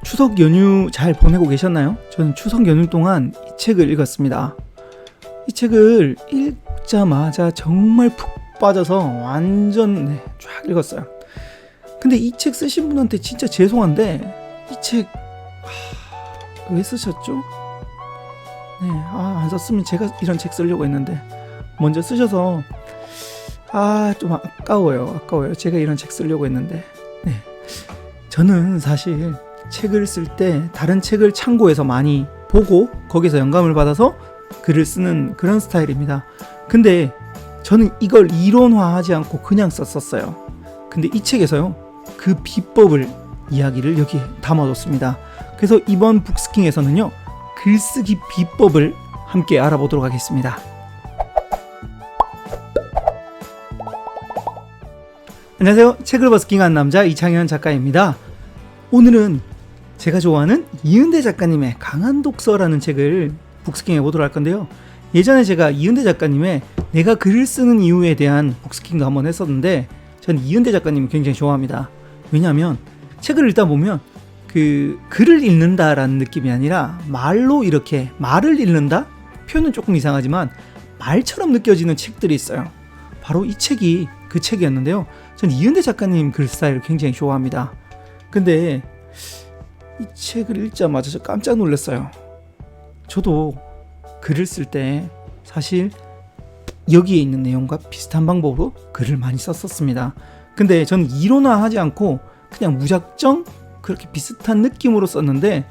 추석 연휴 잘 보내고 계셨나요? 저는 추석 연휴 동안 이 책을 읽었습니다. 이 책을 읽자마자 정말 푹 빠져서 완전 쫙 읽었어요. 근데 이 책 쓰신 분한테 진짜 죄송한데 이 책 왜 쓰셨죠? 안 썼으면 제가 이런 책 쓰려고 했는데 먼저 쓰셔서 좀 아까워요. 제가 이런 책 쓰려고 했는데 저는 사실 책을 쓸 때 다른 책을 참고해서 많이 보고 거기서 영감을 받아서 글을 쓰는 그런 스타일입니다. 근데 저는 이걸 이론화하지 않고 그냥 썼었어요. 근데 이 책에서요, 그 비법을 이야기를 여기에 담아뒀습니다. 그래서 이번 북스킹에서는요, 글쓰기 비법을 함께 알아보도록 하겠습니다. 안녕하세요. 책을 버스킹한 남자 이창현 작가입니다. 오늘은 제가 좋아하는 이은대 작가님의 강한 독서라는 책을 북스킹해 보도록 할 건데요. 예전에 제가 이은대 작가님의 내가 글을 쓰는 이유에 대한 북스킹도 한번 했었는데 전 이은대 작가님을 굉장히 좋아합니다. 왜냐하면 책을 읽다 보면 그 글을 읽는다라는 느낌이 아니라 말로 이렇게 말을 읽는다? 표현은 조금 이상하지만 말처럼 느껴지는 책들이 있어요. 바로 이 책이 그 책이었는데요. 전 이은대 작가님 글 스타일을 굉장히 좋아합니다. 근데 이 책을 읽자마자 저 깜짝 놀랐어요. 저도 글을 쓸 때 사실 여기에 있는 내용과 비슷한 방법으로 글을 많이 썼었습니다. 근데 저는 이론화하지 않고 그냥 무작정 그렇게 비슷한 느낌으로 썼는데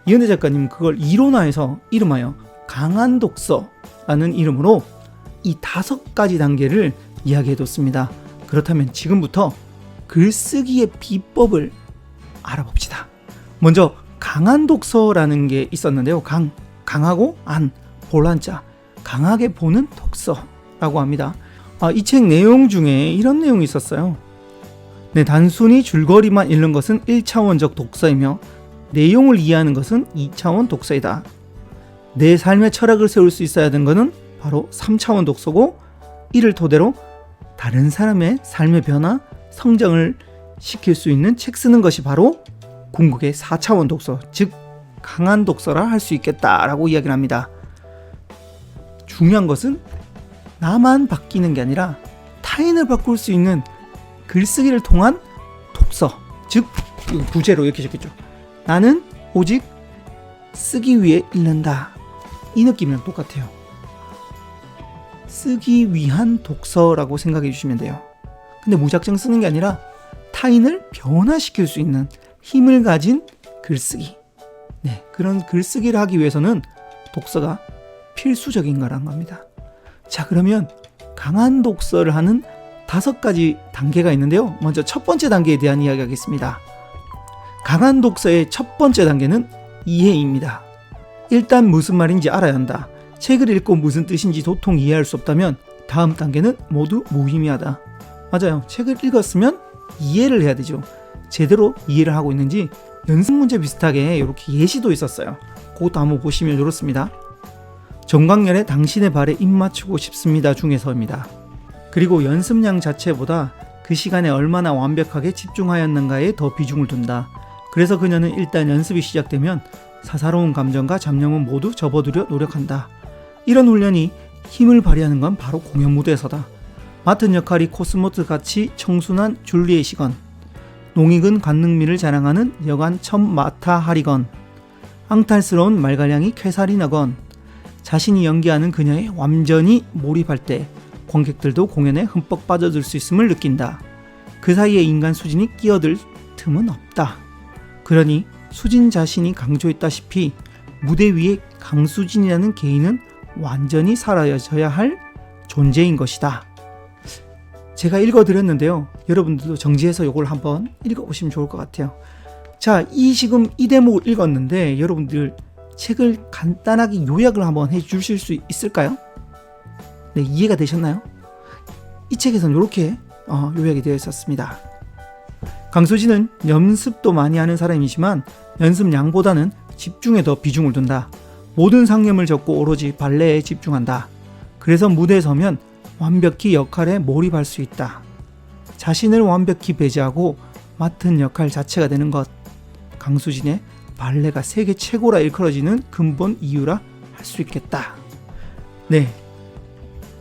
이은대 작가님 그걸 이론화해서 이름하여 강한 독서라는 이름으로 이 5가지 단계를 이야기해뒀습니다. 그렇다면 지금부터 글쓰기의 비법을 알아봅시다. 먼저 강한 독서라는 게 있었는데요. 강하고 볼 한자, 강하게 보는 독서라고 합니다. 이 책 내용 중에 이런 내용이 있었어요. 단순히 줄거리만 읽는 것은 1차원적 독서이며 내용을 이해하는 것은 2차원 독서이다. 내 삶의 철학을 세울 수 있어야 하는 것은 바로 3차원 독서고 이를 토대로 다른 사람의 삶의 변화, 성장을 시킬 수 있는 책 쓰는 것이 바로 궁극의 4차원 독서, 즉 강한 독서라 할 수 있겠다라고 이야기를 합니다. 중요한 것은 나만 바뀌는 게 아니라 타인을 바꿀 수 있는 글쓰기를 통한 독서, 즉 부제로 이렇게 적혔죠. 나는 오직 쓰기 위해 읽는다. 이 느낌이랑 똑같아요. 쓰기 위한 독서라고 생각해 주시면 돼요. 근데 무작정 쓰는 게 아니라 타인을 변화시킬 수 있는 힘을 가진 글쓰기. 그런 글쓰기를 하기 위해서는 독서가 필수적인 거란 겁니다. 자, 그러면 강한 독서를 하는 5가지 단계가 있는데요. 먼저 첫 번째 단계에 대한 이야기 하겠습니다. 강한 독서의 첫 번째 단계는 이해입니다. 일단 무슨 말인지 알아야 한다. 책을 읽고 무슨 뜻인지 도통 이해할 수 없다면 다음 단계는 모두 무의미하다. 맞아요. 책을 읽었으면 이해를 해야 되죠. 제대로 이해를 하고 있는지 연습 문제 비슷하게 이렇게 예시도 있었어요. 그것도 한번 보시면 이렇습니다. 정광열의 당신의 발에 입 맞추고 싶습니다 중에서입니다. 그리고 연습량 자체보다 그 시간에 얼마나 완벽하게 집중하였는가에 더 비중을 둔다. 그래서 그녀는 일단 연습이 시작되면 사사로운 감정과 잡념은 모두 접어두려 노력한다. 이런 훈련이 힘을 발휘하는 건 바로 공연 무대에서다. 맡은 역할이 코스모스 같이 청순한 줄리엣이건, 농익은 관능미를 자랑하는 여관 첨마타 하리건, 앙탈스러운 말갈량이 쾌살이나건, 자신이 연기하는 그녀에 완전히 몰입할 때 관객들도 공연에 흠뻑 빠져들 수 있음을 느낀다. 그 사이에 인간 수진이 끼어들 틈은 없다. 그러니 수진 자신이 강조했다시피 무대 위에 강수진이라는 개인은 완전히 사라져야 할 존재인 것이다. 제가 읽어드렸는데요. 여러분들도 정지해서 이걸 한번 읽어보시면 좋을 것 같아요. 자, 지금 이 대목을 읽었는데 여러분들 책을 간단하게 요약을 한번 해주실 수 있을까요? 이해가 되셨나요? 이 책에서는 이렇게 요약이 되어 있었습니다. 강수진은 연습도 많이 하는 사람이지만 연습량보다는 집중에 더 비중을 둔다. 모든 상념을 접고 오로지 발레에 집중한다. 그래서 무대에 서면 완벽히 역할에 몰입할 수 있다. 자신을 완벽히 배제하고 맡은 역할 자체가 되는 것. 강수진의 발레가 세계 최고라 일컬어지는 근본 이유라 할 수 있겠다. 네,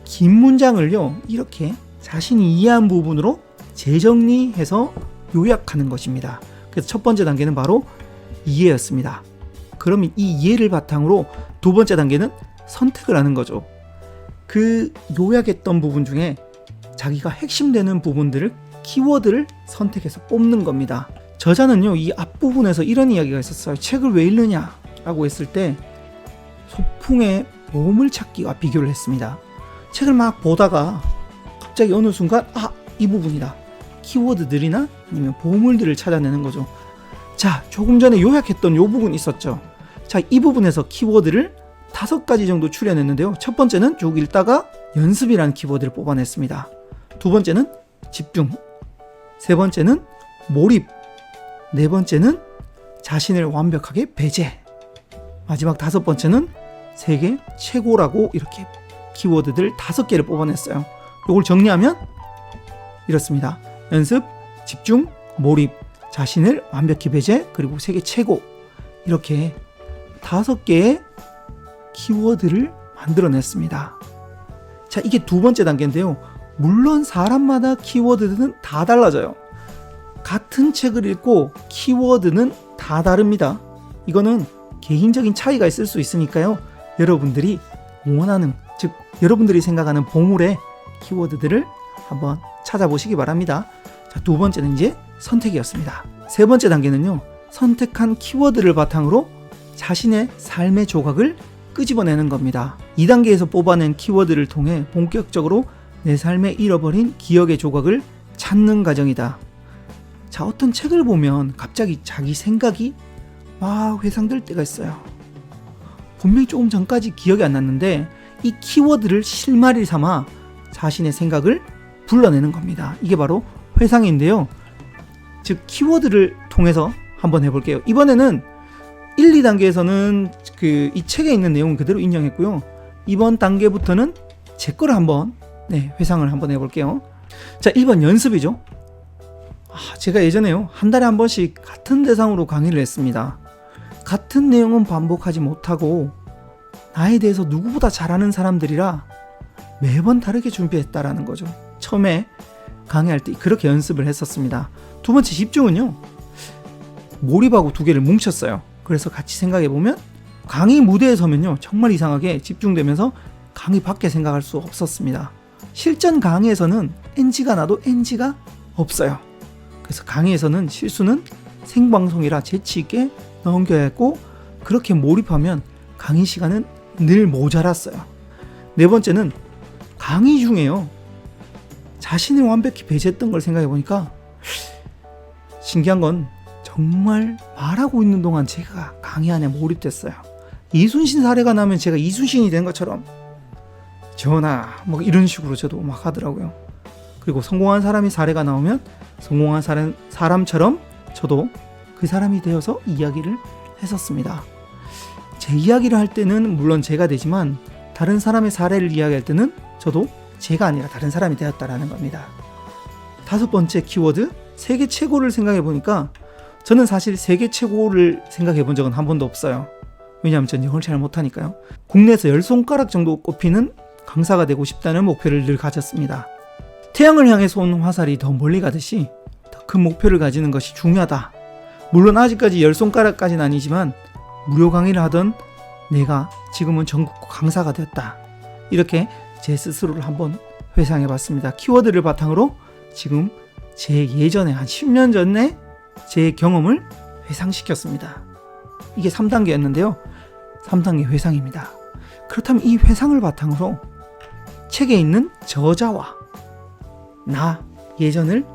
긴 문장을요 이렇게 자신이 이해한 부분으로 재정리해서 요약하는 것입니다. 그래서 첫 번째 단계는 바로 이해였습니다. 그러면 이 이해를 바탕으로 두 번째 단계는 선택을 하는 거죠. 그 요약했던 부분 중에 자기가 핵심되는 부분들을 키워드를 선택해서 뽑는 겁니다. 저자는요 이 앞부분에서 이런 이야기가 있었어요. 책을 왜 읽느냐 라고 했을 때 소풍의 보물찾기와 비교를 했습니다. 책을 막 보다가 갑자기 어느 순간 이 부분이다. 키워드들이나 아니면 보물들을 찾아내는 거죠. 자, 조금 전에 요약했던 요 부분 있었죠. 자, 이 부분에서 키워드를 5가지 정도 추려냈는데요. 첫 번째는 쭉 읽다가 연습이라는 키워드를 뽑아냈습니다. 두 번째는 집중, 세 번째는 몰입, 네 번째는 자신을 완벽하게 배제, 마지막 5번째는 세계 최고라고 이렇게 키워드들 5개를 뽑아냈어요. 이걸 정리하면 이렇습니다. 연습, 집중, 몰입, 자신을 완벽히 배제, 그리고 세계 최고, 이렇게 5개의 키워드를 만들어냈습니다. 자, 이게 두 번째 단계인데요. 물론 사람마다 키워드는 다 달라져요. 같은 책을 읽고 키워드는 다 다릅니다. 이거는 개인적인 차이가 있을 수 있으니까요. 여러분들이 원하는, 즉 여러분들이 생각하는 보물의 키워드들을 한번 찾아보시기 바랍니다. 자, 두 번째는 이제 선택이었습니다. 세 번째 단계는요. 선택한 키워드를 바탕으로 자신의 삶의 조각을 끄집어내는 겁니다. 2단계에서 뽑아낸 키워드를 통해 본격적으로 내 삶에 잃어버린 기억의 조각을 찾는 과정이다. 자, 어떤 책을 보면 갑자기 자기 생각이 막 회상될 때가 있어요. 분명히 조금 전까지 기억이 안 났는데 이 키워드를 실마리 삼아 자신의 생각을 불러내는 겁니다. 이게 바로 회상인데요. 즉 키워드를 통해서 한번 해볼게요. 이번에는 1, 2단계에서는 이 책에 있는 내용을 그대로 인용했고요. 이번 단계부터는 제 거를 한번 회상을 한번 해볼게요. 자, 1번 연습이죠. 제가 예전에요 한 달에 한 번씩 같은 대상으로 강의를 했습니다. 같은 내용은 반복하지 못하고 나에 대해서 누구보다 잘하는 사람들이라 매번 다르게 준비했다라는 거죠. 처음에 강의할 때 그렇게 연습을 했었습니다. 두 번째 집중은요, 몰입하고 두 개를 뭉쳤어요. 그래서 같이 생각해보면 강의 무대에 서면요 정말 이상하게 집중되면서 강의 밖에 생각할 수 없었습니다. 실전 강의에서는 NG가 나도 NG가 없어요. 그래서 강의에서는 실수는 생방송이라 재치있게 넘겨야 했고, 그렇게 몰입하면 강의 시간은 늘 모자랐어요. 네 번째는 강의 중에요 자신을 완벽히 배제했던 걸 생각해보니까 신기한 건 정말 말하고 있는 동안 제가 강의 안에 몰입됐어요. 이순신 사례가 나면 제가 이순신이 된 것처럼 전하 뭐 이런 식으로 저도 막 하더라고요. 그리고 성공한 사람이 사례가 나오면 성공한 사람처럼 저도 그 사람이 되어서 이야기를 했었습니다. 제 이야기를 할 때는 물론 제가 되지만 다른 사람의 사례를 이야기할 때는 저도 제가 아니라 다른 사람이 되었다라는 겁니다. 5번째 키워드, 세계 최고를 생각해 보니까 저는 사실 세계 최고를 생각해 본 적은 한 번도 없어요. 왜냐하면 전 영어를 잘 못하니까요. 국내에서 10손가락 정도 꼽히는 강사가 되고 싶다는 목표를 늘 가졌습니다. 태양을 향해 쏜 화살이 더 멀리 가듯이 더 큰 목표를 가지는 것이 중요하다. 물론 아직까지 10손가락까지는 아니지만 무료 강의를 하던 내가 지금은 전국 강사가 되었다. 이렇게 제 스스로를 한번 회상해 봤습니다. 키워드를 바탕으로 지금 제 예전에 한 10년 전에 제 경험을 회상시켰습니다. 이게 3단계였는데요. 3단계 회상입니다. 그렇다면 이 회상을 바탕으로 책에 있는 저자와 나 예전을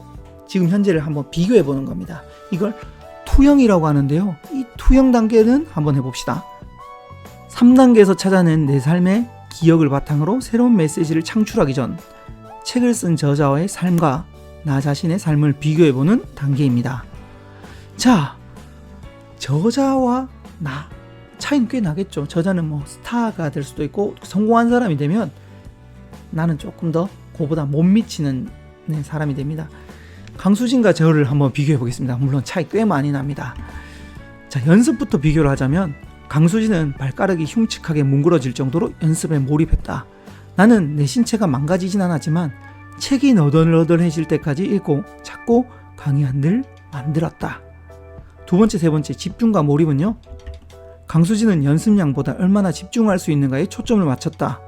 지금 현재를 한번 비교해 보는 겁니다. 이걸 투영이라고 하는데요. 이 투영 단계는 한번 해봅시다. 3단계에서 찾아낸 내 삶의 기억을 바탕으로 새로운 메시지를 창출하기 전 책을 쓴 저자와의 삶과 나 자신의 삶을 비교해보는 단계입니다. 자, 저자와 나 차이는 꽤 나겠죠. 저자는 뭐 스타가 될 수도 있고 성공한 사람이 되면 나는 조금 더 그보다 못 미치는 사람이 됩니다. 강수진과 저를 한번 비교해 보겠습니다. 물론 차이 꽤 많이 납니다. 자, 연습부터 비교를 하자면 강수진은 발가락이 흉측하게 뭉그러질 정도로 연습에 몰입했다. 나는 내 신체가 망가지진 않았지만 책이 너덜너덜해질 때까지 읽고 찾고 강의한들 만들었다. 두 번째, 세 번째, 집중과 몰입은요. 강수진은 연습량보다 얼마나 집중할 수 있는가에 초점을 맞췄다.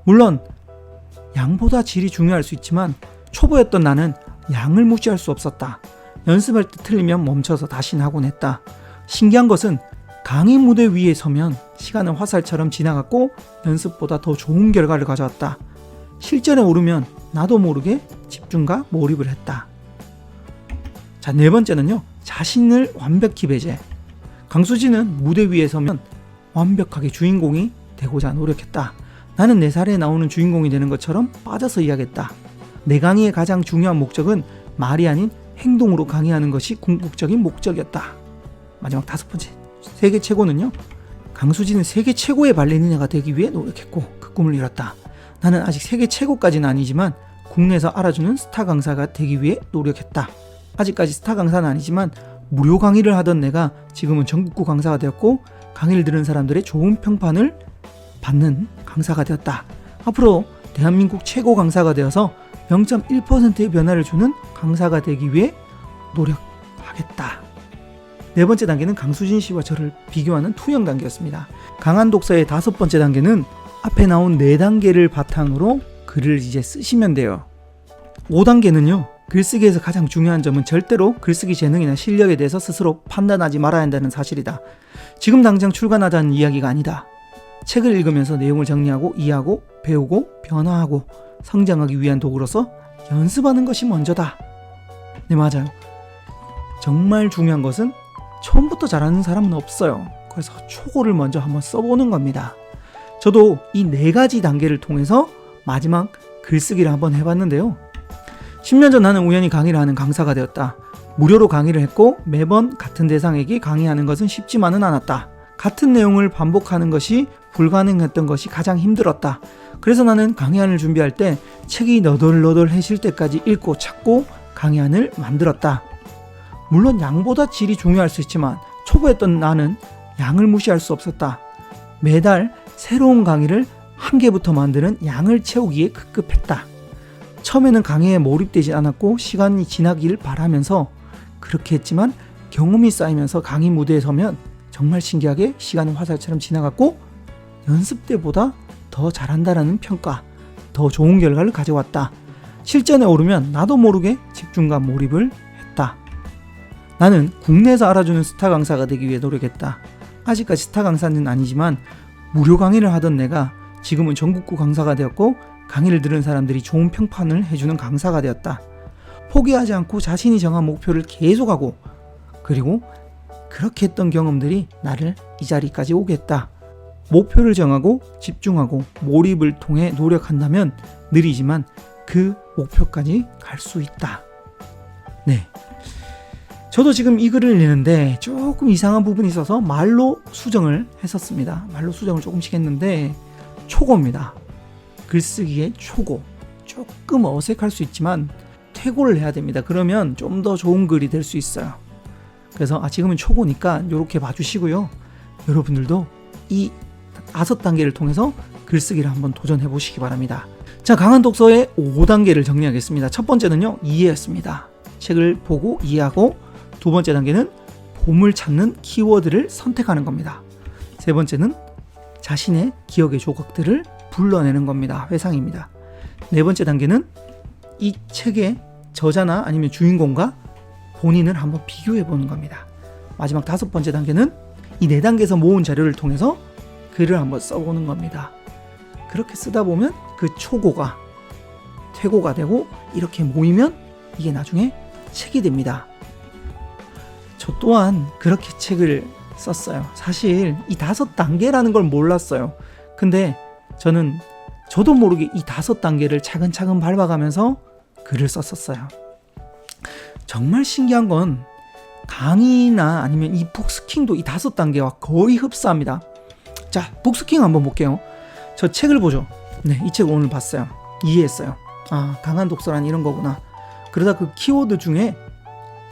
물론 양보다 질이 중요할 수 있지만 초보였던 나는 양을 무시할 수 없었다. 연습할 때 틀리면 멈춰서 다시 하곤 했다. 신기한 것은 강의 무대 위에 서면 시간은 화살처럼 지나갔고 연습보다 더 좋은 결과를 가져왔다. 실전에 오르면 나도 모르게 집중과 몰입을 했다. 자, 네 번째는요. 자신을 완벽히 배제. 강수진은 무대 위에 서면 완벽하게 주인공이 되고자 노력했다. 나는 내 사례에 나오는 주인공이 되는 것처럼 빠져서 이야기했다. 내 강의의 가장 중요한 목적은 말이 아닌 행동으로 강의하는 것이 궁극적인 목적이었다. 마지막 다섯 번째, 세계 최고는요. 강수진은 세계 최고의 발레리나가 되기 위해 노력했고 그 꿈을 이뤘다. 나는 아직 세계 최고까지는 아니지만 국내에서 알아주는 스타 강사가 되기 위해 노력했다. 아직까지 스타 강사는 아니지만 무료 강의를 하던 내가 지금은 전국구 강사가 되었고 강의를 들은 사람들의 좋은 평판을 받는 강사가 되었다. 앞으로 대한민국 최고 강사가 되어서 0.1%의 변화를 주는 강사가 되기 위해 노력하겠다. 네 번째 단계는 강수진 씨와 저를 비교하는 투영 단계였습니다. 강한 독서의 다섯 번째 단계는 앞에 나온 네 단계를 바탕으로 글을 이제 쓰시면 돼요. 5단계는요. 글쓰기에서 가장 중요한 점은 절대로 글쓰기 재능이나 실력에 대해서 스스로 판단하지 말아야 한다는 사실이다. 지금 당장 출간하자는 이야기가 아니다. 책을 읽으면서 내용을 정리하고 이해하고 배우고 변화하고 성장하기 위한 도구로서 연습하는 것이 먼저다. 네, 맞아요. 정말 중요한 것은 처음부터 잘하는 사람은 없어요. 그래서 초고를 먼저 한번 써보는 겁니다. 저도 이 네 가지 단계를 통해서 마지막 글쓰기를 한번 해봤는데요. 10년 전 나는 우연히 강의를 하는 강사가 되었다. 무료로 강의를 했고 매번 같은 대상에게 강의하는 것은 쉽지만은 않았다. 같은 내용을 반복하는 것이 불가능했던 것이 가장 힘들었다. 그래서 나는 강의안을 준비할 때 책이 너덜너덜해질 때까지 읽고 찾고 강의안을 만들었다. 물론 양보다 질이 중요할 수 있지만 초보였던 나는 양을 무시할 수 없었다. 매달 새로운 강의를 한 개부터 만드는 양을 채우기에 급급했다. 처음에는 강의에 몰입되지 않았고 시간이 지나기를 바라면서 그렇게 했지만 경험이 쌓이면서 강의 무대에 서면 정말 신기하게 시간은 화살처럼 지나갔고 연습 때보다 더 잘한다라는 평가, 더 좋은 결과를 가져왔다. 실전에 오르면 나도 모르게 집중과 몰입을 했다. 나는 국내에서 알아주는 스타 강사가 되기 위해 노력했다. 아직까지 스타 강사는 아니지만 무료 강의를 하던 내가 지금은 전국구 강사가 되었고 강의를 들은 사람들이 좋은 평판을 해주는 강사가 되었다. 포기하지 않고 자신이 정한 목표를 계속하고 그리고 그렇게 했던 경험들이 나를 이 자리까지 오게 했다. 목표를 정하고 집중하고 몰입을 통해 노력한다면 느리지만 그 목표까지 갈 수 있다. 네. 저도 지금 이 글을 내는데 조금 이상한 부분이 있어서 말로 수정을 했었습니다. 말로 수정을 조금씩 했는데 초고입니다. 글쓰기의 초고. 조금 어색할 수 있지만 퇴고를 해야 됩니다. 그러면 좀 더 좋은 글이 될 수 있어요. 그래서 지금은 초고니까 이렇게 봐주시고요. 여러분들도 이 5단계를 통해서 글쓰기를 한번 도전해 보시기 바랍니다. 자, 강한 독서의 5단계를 정리하겠습니다. 첫 번째는요, 이해였습니다. 책을 보고 이해하고, 두 번째 단계는 보물 찾는 키워드를 선택하는 겁니다. 세 번째는 자신의 기억의 조각들을 불러내는 겁니다. 회상입니다. 네 번째 단계는 이 책의 저자나 아니면 주인공과 본인을 한번 비교해 보는 겁니다. 마지막 다섯 번째 단계는 이 네 단계에서 모은 자료를 통해서 글을 한번 써보는 겁니다. 그렇게 쓰다 보면 그 초고가 퇴고가 되고 이렇게 모이면 이게 나중에 책이 됩니다. 저 또한 그렇게 책을 썼어요. 사실 이 5단계라는 걸 몰랐어요. 근데 저도 모르게 이 5단계를 차근차근 밟아가면서 글을 썼었어요. 정말 신기한 건 강의나 아니면 이 북스킹도 이 5단계와 거의 흡사합니다. 자, 북스킹 한번 볼게요. 저 책을 보죠. 네, 이 책 오늘 봤어요. 이해했어요. 강한 독서란 이런 거구나. 그러다 그 키워드 중에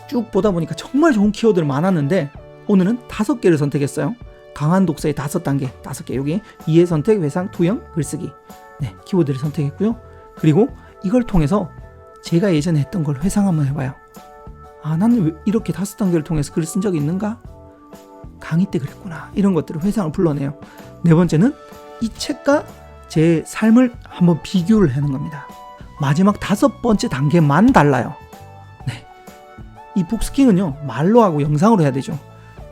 쭉 보다 보니까 정말 좋은 키워드를 많았는데 오늘은 5개를 선택했어요. 강한 독서의 5단계, 5개. 여기 이해, 선택, 회상, 투영, 글쓰기. 네, 키워드를 선택했고요. 그리고 이걸 통해서 제가 예전에 했던 걸 회상 한번 해봐요. 아, 나는 왜 이렇게 5단계를 통해서 글을 쓴 적이 있는가? 강의 때 그랬구나. 이런 것들을 회상을 불러내요. 네 번째는 이 책과 제 삶을 한번 비교를 하는 겁니다. 마지막 5번째 단계만 달라요. 네, 이 북스킹은요, 말로 하고 영상으로 해야 되죠.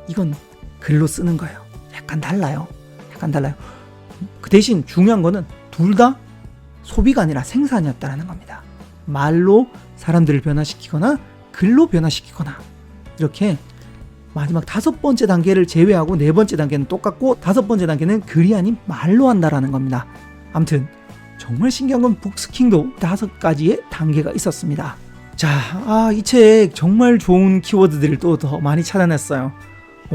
이건 글로 쓰는 거예요. 약간 달라요. 그 대신 중요한 거는 둘 다 소비가 아니라 생산이었다라는 겁니다. 말로 사람들을 변화시키거나 글로 변화시키거나, 이렇게 마지막 5번째 단계를 제외하고 4번째 단계는 똑같고 5번째 단계는 글이 아닌 말로 한다라는 겁니다. 아무튼 정말 신기한 건 북스킹도 5가지의 단계가 있었습니다. 자, 이 책 정말 좋은 키워드들을 또 더 많이 찾아냈어요.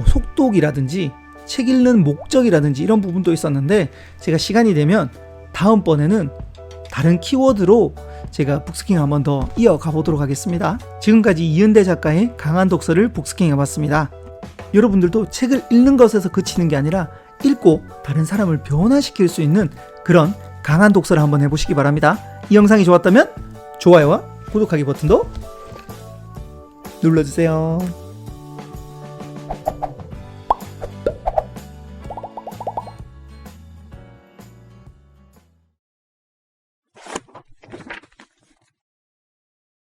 속독이라든지 책 읽는 목적이라든지 이런 부분도 있었는데, 제가 시간이 되면 다음번에는 다른 키워드로 제가 북스킹 한번 더 이어가 보도록 하겠습니다. 지금까지 이은대 작가의 강한 독서를 북스킹 해봤습니다. 여러분들도 책을 읽는 것에서 그치는 게 아니라 읽고 다른 사람을 변화시킬 수 있는 그런 강한 독서를 한번 해보시기 바랍니다. 이 영상이 좋았다면 좋아요와 구독하기 버튼도 눌러주세요.